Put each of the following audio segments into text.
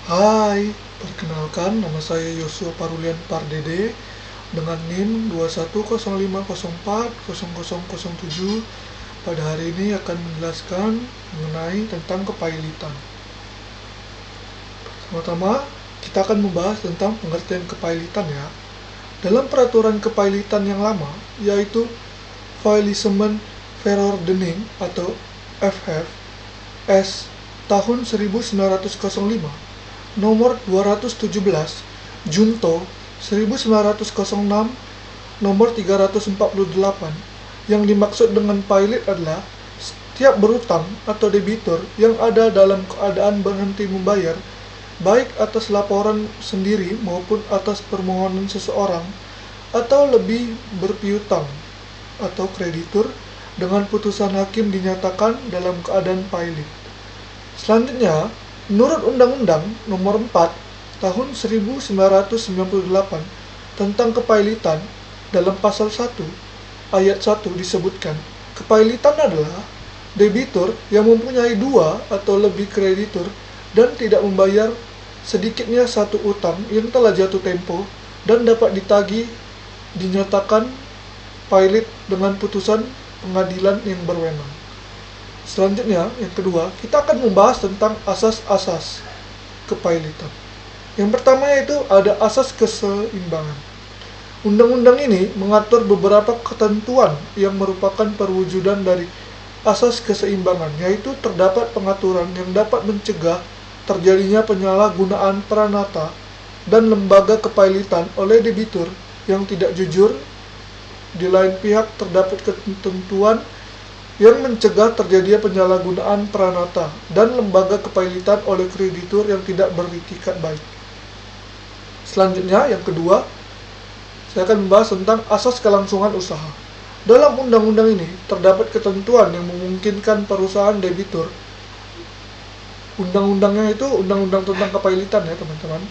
Hai, perkenalkan nama saya Yosua Parulian Pardede dengan NIM 2105040007. Pada hari ini akan menjelaskan mengenai tentang kepailitan. Pertama-tama, kita akan membahas tentang pengertian kepailitan ya. Dalam peraturan kepailitan yang lama, yaitu Faillissement Verordening atau FF tahun 1905, nomor 217, Junto 1906, nomor 348, yang dimaksud dengan pailit adalah setiap berutang atau debitur yang ada dalam keadaan berhenti membayar, baik atas laporan sendiri maupun atas permohonan seseorang, atau lebih berpiutang, atau kreditur dengan putusan hakim dinyatakan dalam keadaan pailit. Selanjutnya, menurut Undang-Undang Nomor 4 Tahun 1998 tentang kepailitan, dalam pasal 1 ayat 1 disebutkan, kepailitan adalah debitur yang mempunyai dua atau lebih kreditur dan tidak membayar sedikitnya satu utang yang telah jatuh tempo dan dapat ditagih dinyatakan pailit dengan putusan pengadilan yang berwenang. Selanjutnya, yang kedua, kita akan membahas tentang asas-asas kepailitan. Yang pertama yaitu ada asas keseimbangan. Undang-undang ini mengatur beberapa ketentuan yang merupakan perwujudan dari asas keseimbangan, yaitu terdapat pengaturan yang dapat mencegah terjadinya penyalahgunaan peranata dan lembaga kepailitan oleh debitur yang tidak jujur. Di lain pihak, terdapat ketentuan yang mencegah terjadinya penyalahgunaan peranata dan lembaga kepailitan oleh kreditur yang tidak beritikat baik. Selanjutnya, yang kedua, saya akan membahas tentang asas kelangsungan usaha. Dalam undang-undang ini, terdapat ketentuan yang memungkinkan perusahaan debitur. Undang-undangnya itu undang-undang tentang kepailitan ya teman-teman,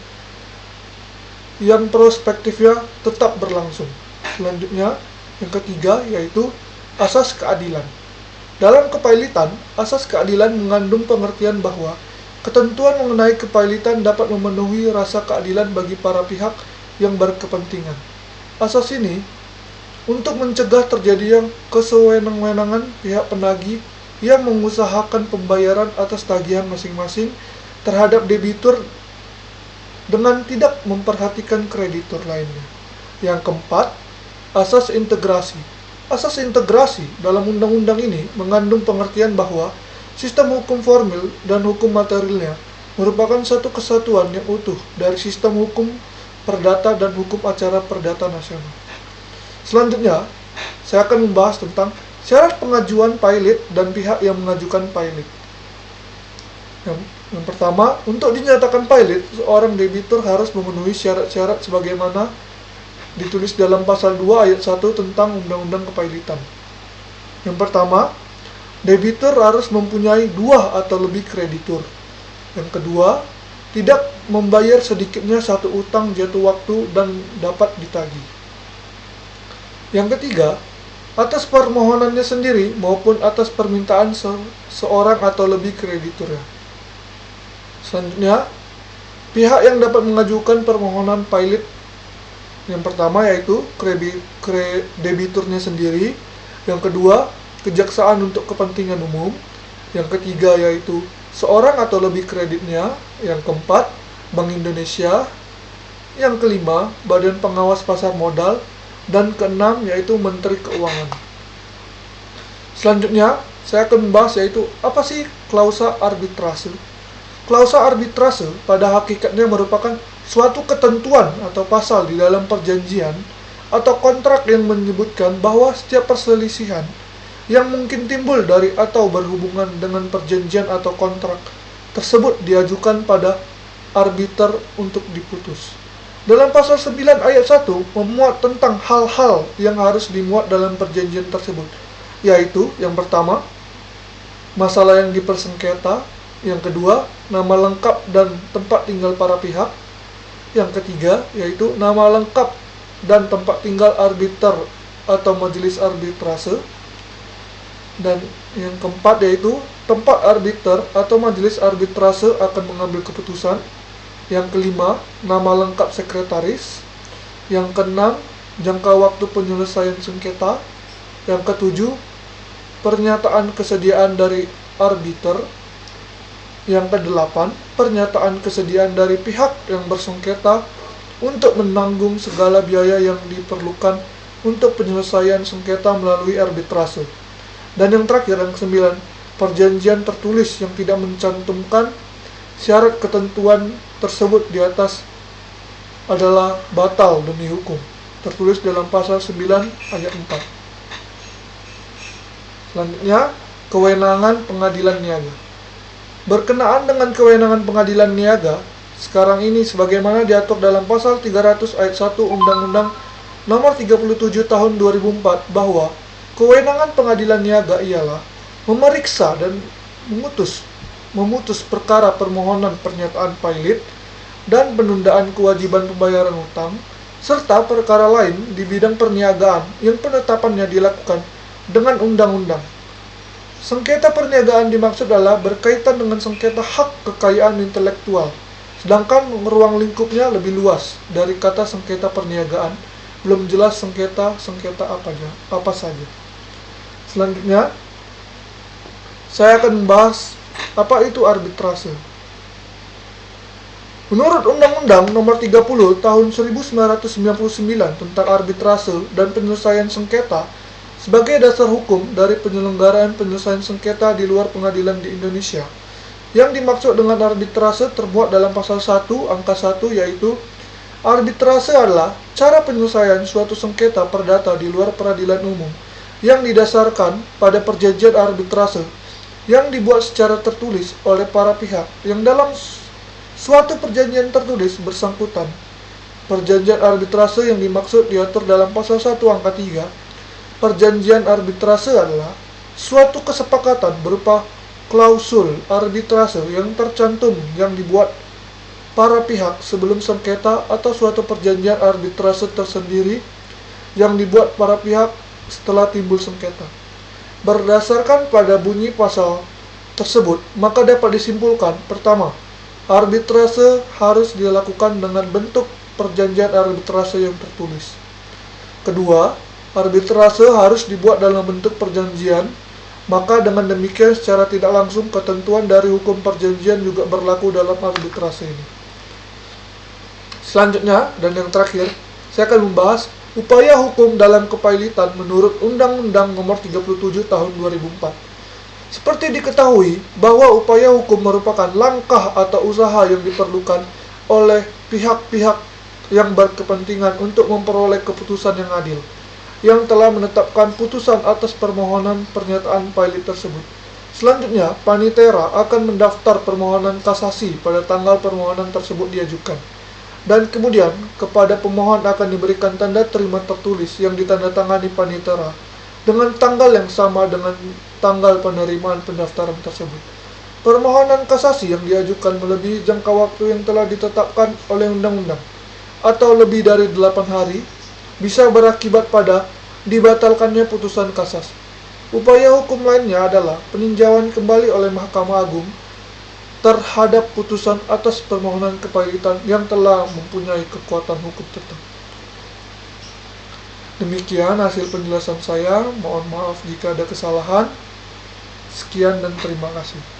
yang prospektifnya tetap berlangsung. Selanjutnya, yang ketiga, yaitu asas keadilan. Dalam kepailitan, asas keadilan mengandung pengertian bahwa ketentuan mengenai kepailitan dapat memenuhi rasa keadilan bagi para pihak yang berkepentingan. Asas ini untuk mencegah terjadinya kesewenang-wenangan pihak penagih yang mengusahakan pembayaran atas tagihan masing-masing terhadap debitur dengan tidak memperhatikan kreditur lainnya. Yang keempat, asas integrasi. Asas integrasi dalam undang-undang ini mengandung pengertian bahwa sistem hukum formil dan hukum materialnya merupakan satu kesatuan yang utuh dari sistem hukum perdata dan hukum acara perdata nasional. Selanjutnya, saya akan membahas tentang syarat pengajuan pailit dan pihak yang mengajukan pailit. Yang pertama, untuk dinyatakan pailit, seorang debitur harus memenuhi syarat-syarat sebagaimana ditulis dalam pasal 2 ayat 1 tentang Undang-Undang Kepailitan. Yang pertama, debitur harus mempunyai dua atau lebih kreditur. Yang kedua, tidak membayar sedikitnya satu utang jatuh waktu dan dapat ditagih. Yang ketiga, atas permohonannya sendiri maupun atas permintaan seorang atau lebih krediturnya. Selanjutnya, pihak yang dapat mengajukan permohonan pailit yang pertama yaitu debiturnya sendiri, yang kedua kejaksaan untuk kepentingan umum, yang ketiga yaitu seorang atau lebih kreditnya, yang keempat Bank Indonesia, yang kelima Badan Pengawas Pasar Modal, dan keenam yaitu Menteri Keuangan. Selanjutnya saya akan membahas yaitu apa sih klausa arbitrase. Klausa arbitrase pada hakikatnya merupakan suatu ketentuan atau pasal di dalam perjanjian atau kontrak yang menyebutkan bahwa setiap perselisihan yang mungkin timbul dari atau berhubungan dengan perjanjian atau kontrak tersebut diajukan pada arbiter untuk diputus. Dalam pasal 9 ayat 1 memuat tentang hal-hal yang harus dimuat dalam perjanjian tersebut, yaitu yang pertama, masalah yang dipersengketa, yang kedua, nama lengkap dan tempat tinggal para pihak, yang ketiga, yaitu nama lengkap dan tempat tinggal arbiter atau majelis arbitrase, dan yang keempat yaitu tempat arbiter atau majelis arbitrase akan mengambil keputusan. Yang kelima, nama lengkap sekretaris. Yang keenam, jangka waktu penyelesaian sengketa. Yang ketujuh, pernyataan kesediaan dari arbiter. Yang kedelapan, pernyataan kesediaan dari pihak yang bersengketa untuk menanggung segala biaya yang diperlukan untuk penyelesaian sengketa melalui arbitrase. Dan yang terakhir, yang kesembilan, perjanjian tertulis yang tidak mencantumkan syarat ketentuan tersebut di atas adalah batal demi hukum, tertulis dalam pasal 9 ayat 4. Selanjutnya, kewenangan pengadilan niaga. Berkenaan dengan kewenangan pengadilan niaga, sekarang ini sebagaimana diatur dalam pasal 300 ayat 1 Undang-Undang Nomor 37 Tahun 2004 bahwa kewenangan pengadilan niaga ialah memeriksa dan memutus perkara permohonan pernyataan pilot dan penundaan kewajiban pembayaran hutang, serta perkara lain di bidang perniagaan yang penetapannya dilakukan dengan undang-undang. Sengketa perniagaan dimaksud adalah berkaitan dengan sengketa hak kekayaan intelektual, sedangkan ruang lingkupnya lebih luas dari kata sengketa perniagaan. Belum jelas sengketa apa saja. Selanjutnya, saya akan membahas apa itu arbitrase. Menurut Undang-Undang Nomor 30 Tahun 1999 tentang arbitrase dan penyelesaian sengketa sebagai dasar hukum dari penyelenggaraan penyelesaian sengketa di luar pengadilan di Indonesia. Yang dimaksud dengan arbitrase termuat dalam pasal 1 angka 1, yaitu arbitrase adalah cara penyelesaian suatu sengketa perdata di luar peradilan umum yang didasarkan pada perjanjian arbitrase yang dibuat secara tertulis oleh para pihak yang dalam suatu perjanjian tertulis bersangkutan. Perjanjian arbitrase yang dimaksud diatur dalam pasal 1 angka 3. Perjanjian arbitrase adalah suatu kesepakatan berupa klausul arbitrase yang tercantum yang dibuat para pihak sebelum sengketa atau suatu perjanjian arbitrase tersendiri yang dibuat para pihak setelah timbul sengketa. Berdasarkan pada bunyi pasal tersebut, maka dapat disimpulkan, pertama, arbitrase harus dilakukan dengan bentuk perjanjian arbitrase yang tertulis. Kedua, arbitrase harus dibuat dalam bentuk perjanjian, maka dengan demikian secara tidak langsung ketentuan dari hukum perjanjian juga berlaku dalam arbitrase ini. Selanjutnya, dan yang terakhir, saya akan membahas upaya hukum dalam kepailitan menurut Undang-Undang Nomor 37 Tahun 2004. Seperti diketahui bahwa upaya hukum merupakan langkah atau usaha yang diperlukan oleh pihak-pihak yang berkepentingan untuk memperoleh keputusan yang adil, yang telah menetapkan putusan atas permohonan pernyataan pilot tersebut. Selanjutnya, panitera akan mendaftar permohonan kasasi pada tanggal permohonan tersebut diajukan. Dan kemudian, kepada pemohon akan diberikan tanda terima tertulis yang ditandatangani panitera dengan tanggal yang sama dengan tanggal penerimaan pendaftaran tersebut. Permohonan kasasi yang diajukan melebihi jangka waktu yang telah ditetapkan oleh undang-undang atau lebih dari 8 hari bisa berakibat pada dibatalkannya putusan kasasi. Upaya hukum lainnya adalah peninjauan kembali oleh Mahkamah Agung terhadap putusan atas permohonan kepailitan yang telah mempunyai kekuatan hukum tetap. Demikian hasil penjelasan saya. Mohon maaf jika ada kesalahan. Sekian dan terima kasih.